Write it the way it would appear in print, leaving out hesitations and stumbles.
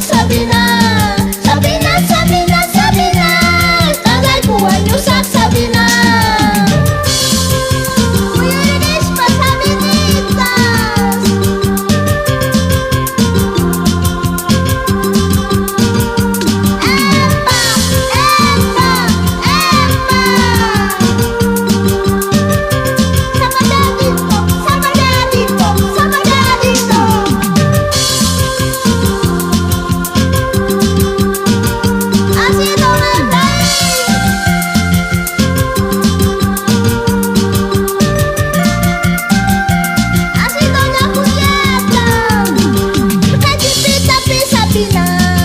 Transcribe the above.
Sabina, Sabina, Sabina, Sabina, tagay buhay niyo sa Sabina. Kuya Reyes, Pasabinitas. Empa, Empa, Empa. Sama na dito, sama na dito, sama na dito. Asido Menday. Asido na Julieta. Pagkakipit-tapit sa Pinas.